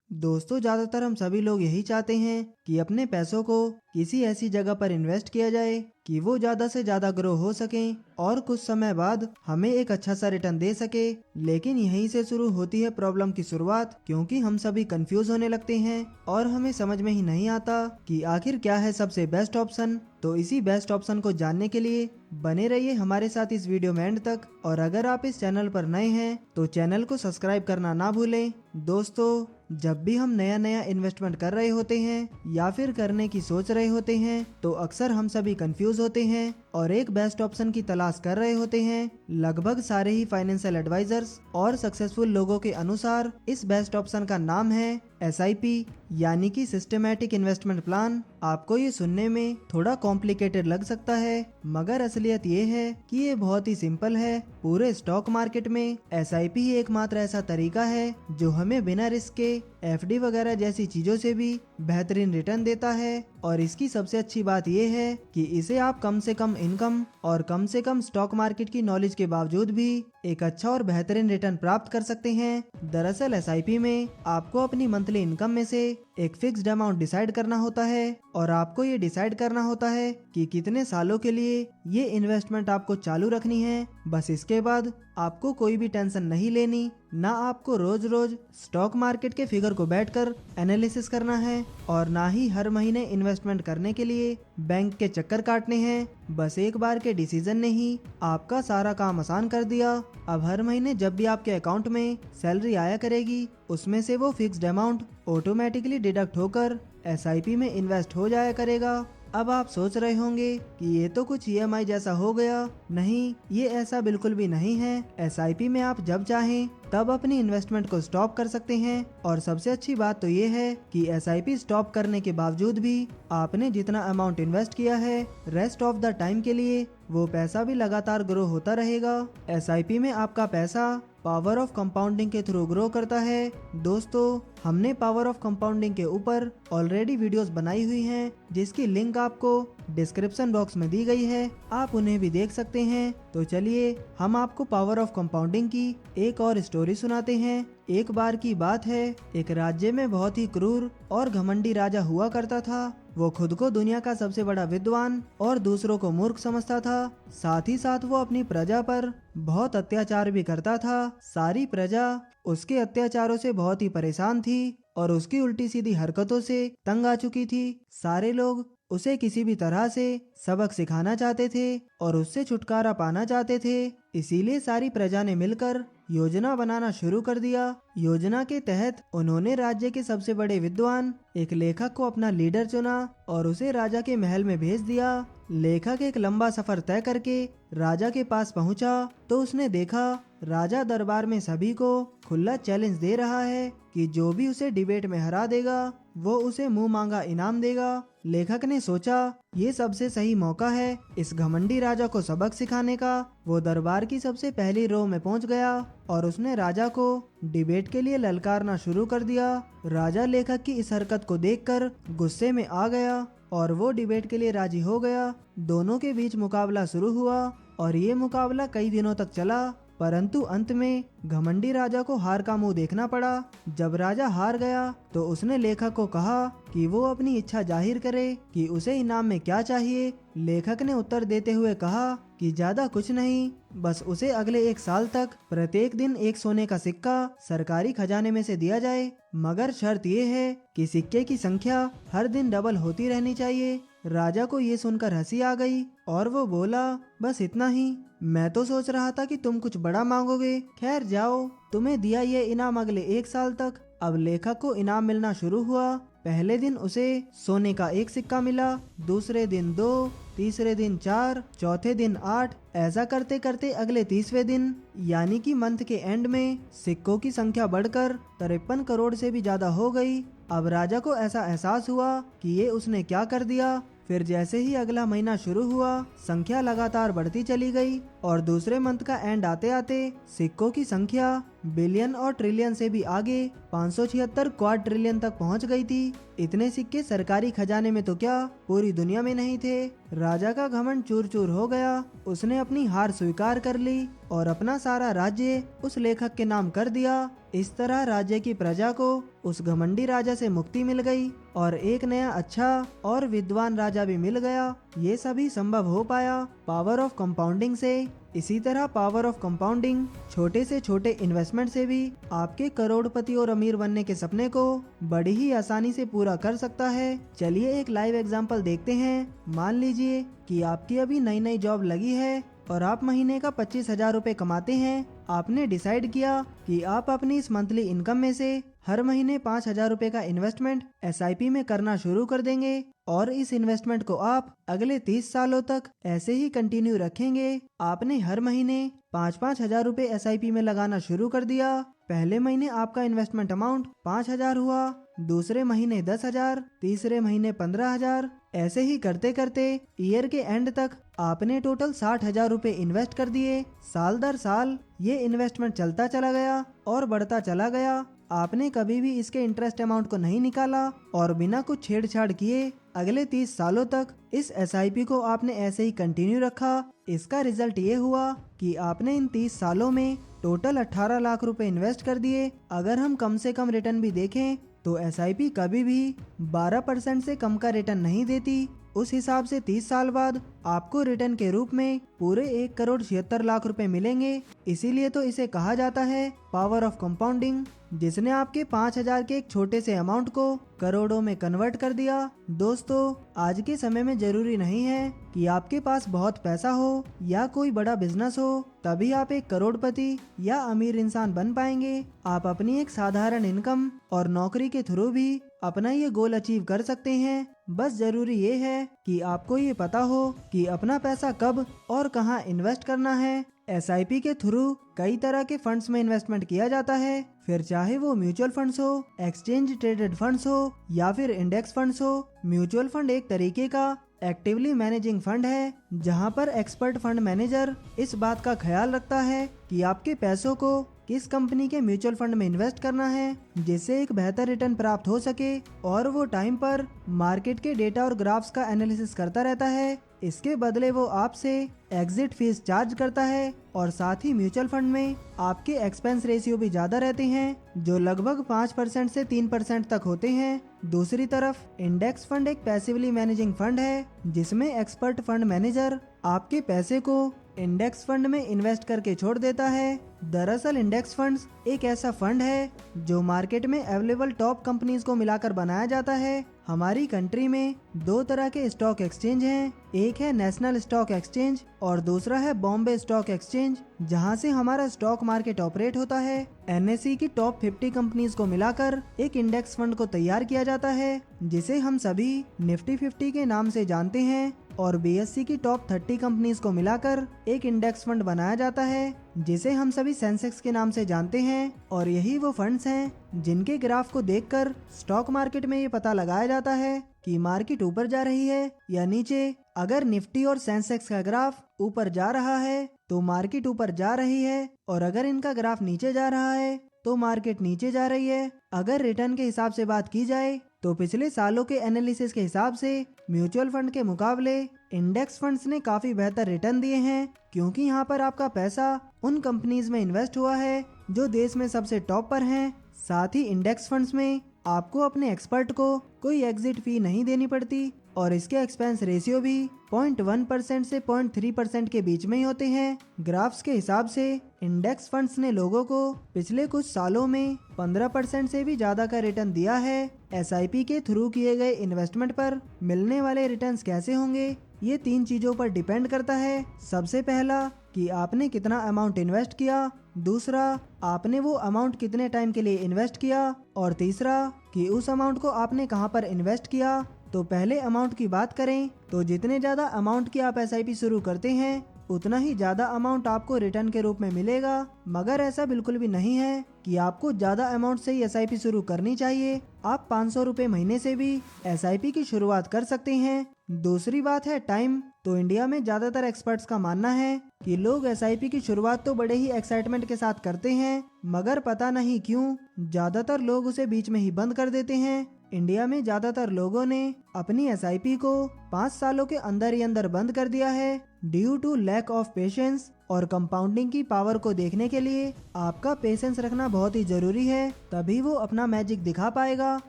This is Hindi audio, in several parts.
दोस्तों, ज्यादातर हम सभी लोग यही चाहते हैं कि अपने पैसों को किसी ऐसी जगह पर इन्वेस्ट किया जाए कि वो ज्यादा से ज्यादा ग्रो हो सके और कुछ समय बाद हमें एक अच्छा सा रिटर्न दे सके। लेकिन यहीं से शुरू होती है प्रॉब्लम की शुरुआत, क्योंकि हम सभी कंफ्यूज होने लगते हैं और हमें समझ में ही नहीं आता कि आखिर क्या है सबसे बेस्ट ऑप्शन। तो इसी बेस्ट ऑप्शन को जानने के लिए बने रहिए हमारे साथ इस वीडियो में एंड तक। और अगर आप इस चैनल पर नए हैं तो चैनल को सब्सक्राइब करना ना भूलें। दोस्तों, जब भी हम नया नया इन्वेस्टमेंट कर रहे होते हैं या फिर करने की सोच रहे होते हैं तो अक्सर हम सभी कंफ्यूज होते हैं और एक बेस्ट ऑप्शन की तलाश कर रहे होते हैं। लगभग सारे ही फाइनेंशियल एडवाइजर्स और सक्सेसफुल लोगों के अनुसार इस बेस्ट ऑप्शन का नाम है SIP, यानी कि सिस्टमैटिक इन्वेस्टमेंट प्लान। आपको ये सुनने में थोड़ा कॉम्प्लिकेटेड लग सकता है, मगर असलियत ये है कि ये बहुत ही सिंपल है। पूरे स्टॉक मार्केट में SIP ही एकमात्र ऐसा तरीका है जो हमें बिना रिस्क के FD वगैरह जैसी चीजों से भी बेहतरीन रिटर्न देता है। और इसकी सबसे अच्छी बात यह है कि इसे आप कम से कम इनकम और कम से कम स्टॉक मार्केट की नॉलेज के बावजूद भी एक अच्छा और बेहतरीन रिटर्न प्राप्त कर सकते हैं। दरअसल SIP में आपको अपनी मंथली इनकम में से एक फिक्स्ड अमाउंट डिसाइड करना होता है और आपको ये डिसाइड करना होता है कि कितने सालों के लिए ये इन्वेस्टमेंट आपको चालू रखनी है। बस इसके बाद आपको कोई भी टेंशन नहीं लेनी, ना आपको रोज रोज स्टॉक मार्केट के फिगर को बैठकर एनालिसिस करना है और ना ही हर महीने इन्वेस्टमेंट करने के लिए बैंक के चक्कर काटने हैं। बस एक बार के डिसीजन ने ही आपका सारा काम आसान कर दिया। अब हर महीने जब भी आपके अकाउंट में सैलरी आया करेगी, उसमें से वो फिक्स्ड अमाउंट ऑटोमेटिकली डिडक्ट होकर SIP में इन्वेस्ट हो जाया करेगा। अब आप सोच रहे होंगे कि ये तो कुछ EMI जैसा हो गया। नहीं, ये ऐसा बिल्कुल भी नहीं है। SIP में आप जब चाहें तब अपनी इन्वेस्टमेंट को स्टॉप कर सकते हैं और सबसे अच्छी बात तो ये है कि SIP स्टॉप करने के बावजूद भी आपने जितना अमाउंट इन्वेस्ट किया है रेस्ट ऑफ द टाइम के लिए वो पैसा भी लगातार ग्रो होता रहेगा। SIP में आपका पैसा पावर ऑफ कंपाउंडिंग के थ्रू ग्रो करता है। दोस्तों, हमने पावर ऑफ कंपाउंडिंग के ऊपर ऑलरेडी वीडियोस बनाई हुई हैं, जिसकी लिंक आपको डिस्क्रिप्शन बॉक्स में दी गई है, आप उन्हें भी देख सकते हैं। तो चलिए हम आपको पावर ऑफ कंपाउंडिंग की एक और स्टोरी सुनाते हैं। एक बार की बात है, एक राज्य में बहुत ही क्रूर और घमंडी राजा हुआ करता था। वो खुद को दुनिया का सबसे बड़ा विद्वान और दूसरों को मूर्ख समझता था। साथ ही साथ वो अपनी प्रजा पर बहुत अत्याचार भी करता था। सारी प्रजा उसके अत्याचारों से बहुत ही परेशान थी और उसकी उल्टी सीधी हरकतों से तंग आ चुकी थी। सारे लोग उसे किसी भी तरह से सबक सिखाना चाहते थे और उससे छुटकारा पाना चाहते थे। इसीलिए सारी प्रजा ने मिलकर योजना बनाना शुरू कर दिया। योजना के तहत उन्होंने राज्य के सबसे बड़े विद्वान एक लेखक को अपना लीडर चुना और उसे राजा के महल में भेज दिया। लेखक एक लंबा सफर तय करके राजा के पास पहुंचा तो उसने देखा राजा दरबार में सभी को खुला चैलेंज दे रहा है कि जो भी उसे डिबेट में हरा देगा वो उसे मुंह मांगा इनाम देगा। लेखक ने सोचा ये सबसे सही मौका है इस घमंडी राजा को सबक सिखाने का। वो दरबार की सबसे पहली रो में पहुंच गया और उसने राजा को डिबेट के लिए ललकारना शुरू कर दिया। राजा लेखक की इस हरकत को देखकर गुस्से में आ गया और वो डिबेट के लिए राजी हो गया। दोनों के बीच मुकाबला शुरू हुआ और ये मुकाबला कई दिनों तक चला, परंतु अंत में घमंडी राजा को हार का मुंह देखना पड़ा। जब राजा हार गया तो उसने लेखक को कहा कि वो अपनी इच्छा जाहिर करे कि उसे इनाम में क्या चाहिए। लेखक ने उत्तर देते हुए कहा कि ज्यादा कुछ नहीं, बस उसे अगले 1 साल तक प्रत्येक दिन एक सोने का सिक्का सरकारी खजाने में से दिया जाए, मगर शर्त ये है कि सिक्के की संख्या हर दिन डबल होती रहनी चाहिए। राजा को ये सुनकर हंसी आ गई और वो बोला, बस इतना ही? मैं तो सोच रहा था कि तुम कुछ बड़ा मांगोगे। खैर जाओ, तुम्हें दिया ये इनाम अगले 1 साल तक। अब लेखक को इनाम मिलना शुरू हुआ। पहले दिन उसे सोने का 1 सिक्का मिला, दूसरे दिन 2, तीसरे दिन 4, चौथे दिन 8। ऐसा करते करते अगले 30वें दिन यानी कि मंथ के एंड में सिक्कों की संख्या बढ़कर 53 करोड़ से भी ज्यादा हो गई। अब राजा को ऐसा एहसास हुआ कि ये उसने क्या कर दिया। फिर जैसे ही अगला महीना शुरू हुआ, संख्या लगातार बढ़ती चली गई और दूसरे मंथ का एंड आते आते सिक्कों की संख्या बिलियन और ट्रिलियन से भी आगे 576 क्वाड ट्रिलियन तक पहुंच गई थी। इतने सिक्के सरकारी खजाने में तो क्या पूरी दुनिया में नहीं थे। राजा का घमंड चूर चूर हो गया। उसने अपनी हार स्वीकार कर ली और अपना सारा राज्य उस लेखक के नाम कर दिया। इस तरह राज्य की प्रजा को उस घमंडी राजा से मुक्ति मिल गई और एक नया अच्छा और विद्वान राजा भी मिल गया। ये सभी संभव हो पाया पावर ऑफ कंपाउंडिंग से। इसी तरह पावर ऑफ कंपाउंडिंग छोटे से छोटे इन्वेस्टमेंट से भी आपके करोड़पति और अमीर बनने के सपने को बड़ी ही आसानी से पूरा कर सकता है। चलिए एक लाइव एग्जांपल देखते हैं। मान लीजिए कि आपकी अभी नई नई जॉब लगी है और आप महीने का 25,000 रुपए कमाते हैं। आपने डिसाइड किया कि आप अपनी इस मंथली इनकम में से हर महीने 5,000 रुपए का इन्वेस्टमेंट SIP में करना शुरू कर देंगे और इस इन्वेस्टमेंट को आप अगले 30 सालों तक ऐसे ही कंटिन्यू रखेंगे। आपने हर महीने 5-5 हजार रुपए SIP में लगाना शुरू कर दिया। पहले महीने आपका इन्वेस्टमेंट अमाउंट 5,000 हुआ, दूसरे महीने 10,000, तीसरे महीने 15,000। ऐसे ही करते करते ईयर के एंड तक आपने टोटल 60,000 रुपए इन्वेस्ट कर दिए। साल दर साल ये इन्वेस्टमेंट चलता चला गया और बढ़ता चला गया। आपने कभी भी इसके इंटरेस्ट अमाउंट को नहीं निकाला और बिना कुछ छेड़छाड़ किए अगले 30 सालों तक इस SIP को आपने ऐसे ही कंटिन्यू रखा। इसका रिजल्ट ये हुआ कि आपने इन 30 सालों में टोटल 18 लाख रुपए इन्वेस्ट कर दिए। अगर हम कम से कम रिटर्न भी देखें तो SIP कभी भी 12% से कम का रिटर्न नहीं देती। उस हिसाब से 30 साल बाद आपको रिटर्न के रूप में पूरे 1,76,00,000 रुपए मिलेंगे। इसीलिए तो इसे कहा जाता है पावर ऑफ कंपाउंडिंग, जिसने आपके 5,000 के एक छोटे से अमाउंट को करोड़ों में कन्वर्ट कर दिया। दोस्तों, आज के समय में जरूरी नहीं है कि आपके पास बहुत पैसा हो या कोई बड़ा बिजनेस हो तभी आप एक करोड़पति या अमीर इंसान बन पाएंगे। आप अपनी एक साधारण इनकम और नौकरी के थ्रू भी अपना ये गोल अचीव कर सकते हैं। बस जरूरी ये है कि आपको ये पता हो कि अपना पैसा कब और कहां इन्वेस्ट करना है। SIP के थ्रू कई तरह के फंड्स में इन्वेस्टमेंट किया जाता है, फिर चाहे वो म्यूचुअल फंड्स हो, एक्सचेंज ट्रेडेड फंड्स हो या फिर इंडेक्स फंड्स हो। म्यूचुअल फंड एक तरीके का एक्टिवली मैनेजिंग फंड है जहां पर एक्सपर्ट फंड मैनेजर इस बात का ख्याल रखता है कि आपके पैसों को किस कंपनी के म्यूचुअल फंड में इन्वेस्ट करना है जिससे एक बेहतर रिटर्न प्राप्त हो सके, और वो टाइम पर मार्केट के डेटा और ग्राफ्स का एनालिसिस करता रहता है। इसके बदले वो आपसे एग्जिट फीस चार्ज करता है और साथ ही म्यूचुअल फंड में आपके एक्सपेंस रेशियो भी ज्यादा रहते हैं जो लगभग 5% से 3% तक होते हैं। दूसरी तरफ इंडेक्स फंड एक पैसिवली मैनेजिंग फंड है जिसमें एक्सपर्ट फंड मैनेजर आपके पैसे को इंडेक्स फंड में इन्वेस्ट करके छोड़ देता है। दरअसल इंडेक्स फंड्स एक ऐसा फंड है जो मार्केट में अवेलेबल टॉप कंपनीज को मिलाकर बनाया जाता है। हमारी कंट्री में दो तरह के स्टॉक एक्सचेंज हैं, एक है नेशनल स्टॉक एक्सचेंज और दूसरा है बॉम्बे स्टॉक एक्सचेंज, जहां से हमारा स्टॉक मार्केट ऑपरेट होता है। NSE की टॉप 50 कंपनीज को मिलाकर एक इंडेक्स फंड को तैयार किया जाता है जिसे हम सभी निफ्टी 50 के नाम से जानते हैं, और BSE की टॉप 30 कंपनीज को मिलाकर एक इंडेक्स फंड बनाया जाता है जिसे हम सभी सेंसेक्स के नाम से जानते हैं। और यही वो फंड्स हैं जिनके ग्राफ को देखकर स्टॉक मार्केट में ये पता लगाया जाता है कि मार्केट ऊपर जा रही है या नीचे। अगर निफ्टी और सेंसेक्स का ग्राफ ऊपर जा रहा है तो मार्केट ऊपर जा रही है, और अगर इनका ग्राफ नीचे जा रहा है तो मार्केट नीचे जा रही है। अगर रिटर्न के हिसाब से बात की जाए तो पिछले सालों के एनालिसिस के हिसाब से म्यूचुअल फंड के मुकाबले इंडेक्स फंड्स ने काफी बेहतर रिटर्न दिए हैं, क्योंकि यहाँ पर आपका पैसा उन कंपनीज में इन्वेस्ट हुआ है जो देश में सबसे टॉप पर हैं। साथ ही इंडेक्स फंड्स में आपको अपने एक्सपर्ट को कोई एग्जिट फी नहीं देनी पड़ती और इसके एक्सपेंस रेशियो भी 0.1% से 0.3% के बीच में ही होते हैं। ग्राफ्स के हिसाब से इंडेक्स फंड्स ने लोगों को पिछले कुछ सालों में 15% से भी ज्यादा का रिटर्न दिया है। SIP के थ्रू किए गए इन्वेस्टमेंट पर मिलने वाले रिटर्न्स कैसे होंगे, ये 3 चीजों पर डिपेंड करता है। सबसे पहला कि आपने कितना अमाउंट इन्वेस्ट किया, दूसरा आपने वो अमाउंट कितने टाइम के लिए इन्वेस्ट किया, और तीसरा कि उस अमाउंट को आपने कहां पर इन्वेस्ट किया। तो पहले अमाउंट की बात करें तो जितने ज्यादा अमाउंट की आप SIP शुरू करते हैं उतना ही ज्यादा अमाउंट आपको रिटर्न के रूप में मिलेगा। मगर ऐसा बिल्कुल भी नहीं है कि आपको ज्यादा अमाउंट से ही SIP शुरू करनी चाहिए। आप 500 रुपए महीने से भी SIP की शुरुआत कर सकते हैं। दूसरी बात है टाइम। तो इंडिया में ज्यादातर एक्सपर्ट्स का मानना है कि लोग एसआईपी की शुरुआत तो बड़े ही एक्साइटमेंट के साथ करते हैं, मगर पता नहीं क्यों ज्यादातर लोग उसे बीच में ही बंद कर देते हैं। इंडिया में ज्यादातर लोगों ने अपनी एसआईपी को 5 सालों के अंदर ही अंदर बंद कर दिया है due to lack of patience. और कंपाउंडिंग की पावर को देखने के लिए आपका पेशेंस रखना बहुत ही जरूरी है, तभी वो अपना मैजिक दिखा पाएगा।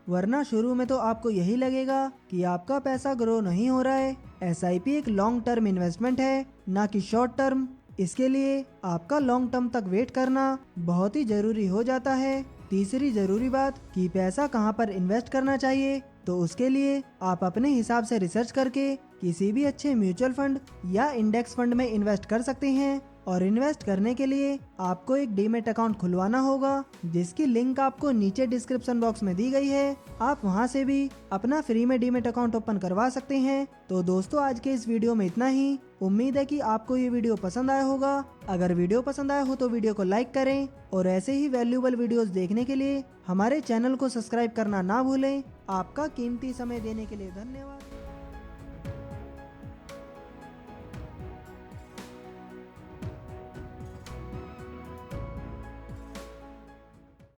वरना शुरू में तो आपको यही लगेगा कि आपका पैसा ग्रो नहीं हो रहा है। एसआईपी एक लॉन्ग टर्म इन्वेस्टमेंट है, ना कि शॉर्ट टर्म। इसके लिए आपका लॉन्ग टर्म तक वेट करना बहुत ही जरूरी हो जाता है। तीसरी जरूरी बात कि पैसा कहाँ पर इन्वेस्ट करना चाहिए, तो उसके लिए आप अपने हिसाब से रिसर्च करके किसी भी अच्छे म्यूचुअल फंड या इंडेक्स फंड में इन्वेस्ट कर सकते हैं। और इन्वेस्ट करने के लिए आपको एक डीमेट अकाउंट खुलवाना होगा, जिसकी लिंक आपको नीचे डिस्क्रिप्शन बॉक्स में दी गई है। आप वहां से भी अपना फ्री में डीमेट अकाउंट ओपन करवा सकते हैं। तो दोस्तों, आज के इस वीडियो में इतना ही। उम्मीद है कि आपको ये वीडियो पसंद आया होगा। अगर वीडियो पसंद आया हो तो वीडियो को लाइक करें और ऐसे ही वैल्यूएबल वीडियोस देखने के लिए हमारे चैनल को सब्सक्राइब करना ना भूलें। आपका कीमती समय देने के लिए धन्यवाद।